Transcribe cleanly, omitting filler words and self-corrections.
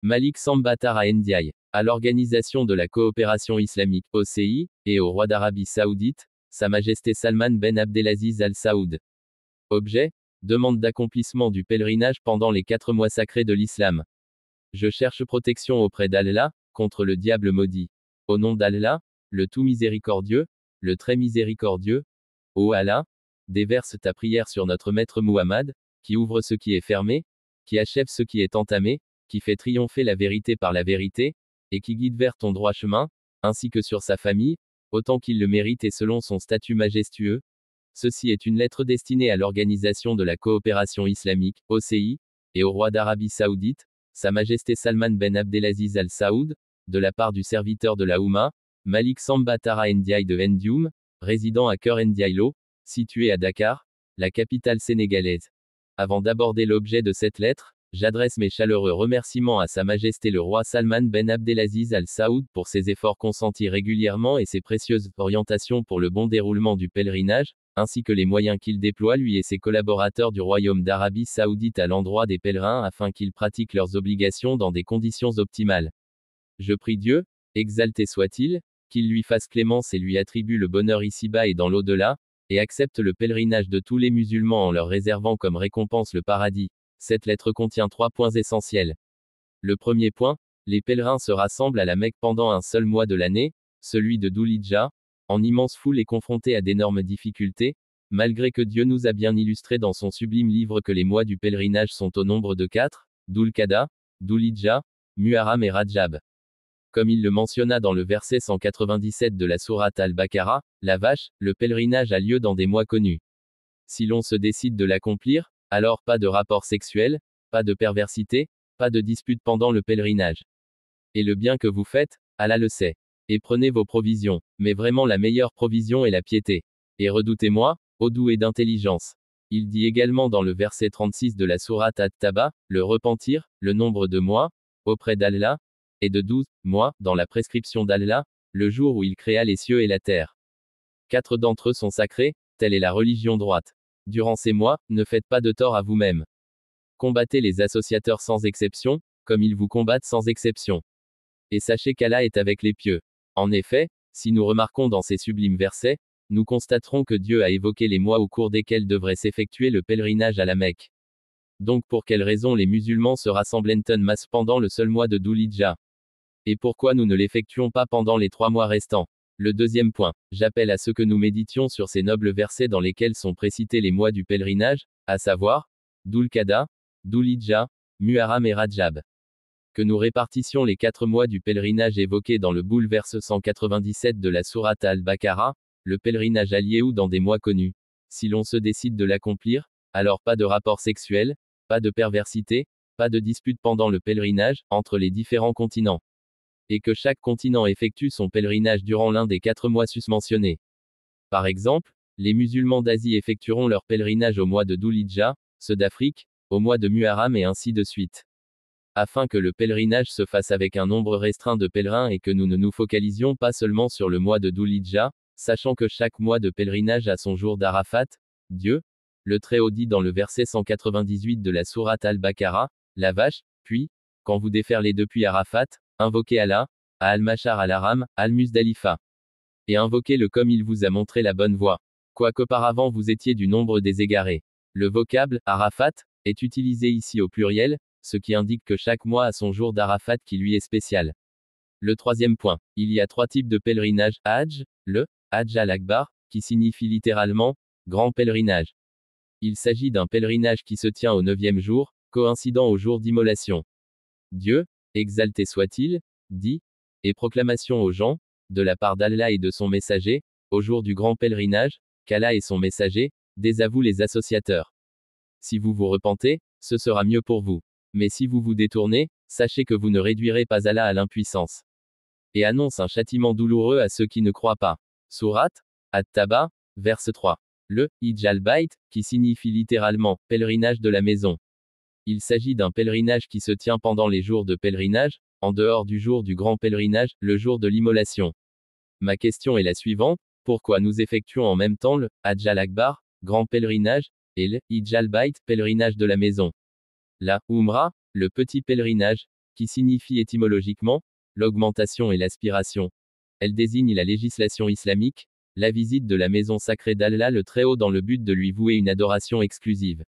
Malik Sambatara Ndiaye, à l'Organisation de la coopération islamique, OCI, et au roi d'Arabie Saoudite, Sa Majesté Salman Ben Abdelaziz Al Saoud. Objet, demande d'accomplissement du pèlerinage pendant les 4 mois sacrés de l'islam. Je cherche protection auprès d'Allah, contre le diable maudit. Au nom d'Allah, le tout miséricordieux, le très miséricordieux. Ô Allah, déverse ta prière sur notre maître Muhammad, qui ouvre ce qui est fermé, qui achève ce qui est entamé, qui fait triompher la vérité par la vérité, et qui guide vers ton droit chemin, ainsi que sur sa famille, autant qu'il le mérite et selon son statut majestueux. Ceci est une lettre destinée à l'Organisation de la coopération islamique, OCI, et au roi d'Arabie Saoudite, Sa Majesté Salman Ben Abdelaziz Al Saoud, de la part du serviteur de la Oumma, Malik Sambatara Ndiaye de Ndioum, résident à Kër Ndiaye, situé à Dakar, la capitale sénégalaise. Avant d'aborder l'objet de cette lettre, j'adresse mes chaleureux remerciements à Sa Majesté le roi Salman Ben Abdelaziz Al Saoud pour ses efforts consentis régulièrement et ses précieuses orientations pour le bon déroulement du pèlerinage, ainsi que les moyens qu'il déploie lui et ses collaborateurs du Royaume d'Arabie Saoudite à l'endroit des pèlerins afin qu'ils pratiquent leurs obligations dans des conditions optimales. Je prie Dieu, exalté soit-il, qu'il lui fasse clémence et lui attribue le bonheur ici-bas et dans l'au-delà, et accepte le pèlerinage de tous les musulmans en leur réservant comme récompense le paradis. Cette lettre contient 3 points essentiels. Le premier point, les pèlerins se rassemblent à la Mecque pendant un seul mois de l'année, celui de Dhul-Hidja, en immense foule et confrontés à d'énormes difficultés, malgré que Dieu nous a bien illustré dans son sublime livre que les mois du pèlerinage sont au nombre de 4, Dhul-Qa'da, Dhul-Hidja, Muharram et Rajab. Comme il le mentionna dans le verset 197 de la sourate Al-Baqarah, la vache, le pèlerinage a lieu dans des mois connus. Si l'on se décide de l'accomplir, alors pas de rapport sexuel, pas de perversité, pas de dispute pendant le pèlerinage. Et le bien que vous faites, Allah le sait. Et prenez vos provisions, mais vraiment la meilleure provision est la piété. Et redoutez-moi, ô doué d'intelligence. Il dit également dans le verset 36 de la sourate At-Taba, le repentir, le nombre de mois, auprès d'Allah, et de 12 mois, dans la prescription d'Allah, le jour où il créa les cieux et la terre. 4 d'entre eux sont sacrés, telle est la religion droite. Durant ces mois, ne faites pas de tort à vous-même. Combattez les associateurs sans exception, comme ils vous combattent sans exception. Et sachez qu'Allah est avec les pieux. En effet, si nous remarquons dans ces sublimes versets, nous constaterons que Dieu a évoqué les mois au cours desquels devrait s'effectuer le pèlerinage à la Mecque. Donc pour quelle raison les musulmans se rassemblent en masse pendant le seul mois de Dhul-Hidja? Et pourquoi nous ne l'effectuons pas pendant les 3 mois restants? Le deuxième point, j'appelle à ce que nous méditions sur ces nobles versets dans lesquels sont précités les mois du pèlerinage, à savoir, Dhul-Qa'da, Dhul-Hidja, Muharram et Rajab. Que nous répartissions les 4 mois du pèlerinage évoqués dans le verset 197 de la sourate Al-Baqarah, le pèlerinage allié ou dans des mois connus. Si l'on se décide de l'accomplir, alors pas de rapport sexuel, pas de perversité, pas de dispute pendant le pèlerinage, entre les différents continents. Et que chaque continent effectue son pèlerinage durant l'un des 4 mois susmentionnés. Par exemple, les musulmans d'Asie effectueront leur pèlerinage au mois de Dhul-Hidja, ceux d'Afrique, au mois de Muharram et ainsi de suite. Afin que le pèlerinage se fasse avec un nombre restreint de pèlerins et que nous ne nous focalisions pas seulement sur le mois de Dhul-Hidja, sachant que chaque mois de pèlerinage a son jour d'Arafat, Dieu, le Très-Haut dit dans le verset 198 de la sourate Al-Baqarah, la vache, puis, quand vous déferlez depuis Arafat, invoquez Allah, à Al-Mashar al-Haram, Al-Muzdalifa. Et invoquez-le comme il vous a montré la bonne voie. Quoiqu'auparavant vous étiez du nombre des égarés. Le vocable, Arafat, est utilisé ici au pluriel, ce qui indique que chaque mois a son jour d'Arafat qui lui est spécial. Le troisième point, il y a 3 types de pèlerinage, Hajj, le Hajj al-Akbar, qui signifie littéralement, grand pèlerinage. Il s'agit d'un pèlerinage qui se tient au 9e jour, coïncidant au jour d'immolation. Dieu, exalté soit-il, dit, et proclamation aux gens, de la part d'Allah et de son messager, au jour du grand pèlerinage, qu'Allah et son messager, désavouent les associateurs. Si vous vous repentez, ce sera mieux pour vous. Mais si vous vous détournez, sachez que vous ne réduirez pas Allah à l'impuissance. Et annonce un châtiment douloureux à ceux qui ne croient pas. Sourate At-Taba, verset 3. Le Hijj al-Bayt, qui signifie littéralement pèlerinage de la maison. Il s'agit d'un pèlerinage qui se tient pendant les jours de pèlerinage, en dehors du jour du grand pèlerinage, le jour de l'immolation. Ma question est la suivante, pourquoi nous effectuons en même temps le Hajj al-Akbar, grand pèlerinage, et le Hijj al-Bayt, pèlerinage de la maison? La Umrah, le petit pèlerinage, qui signifie étymologiquement l'augmentation et l'aspiration. Elle désigne la législation islamique, la visite de la maison sacrée d'Allah le Très-Haut dans le but de lui vouer une adoration exclusive.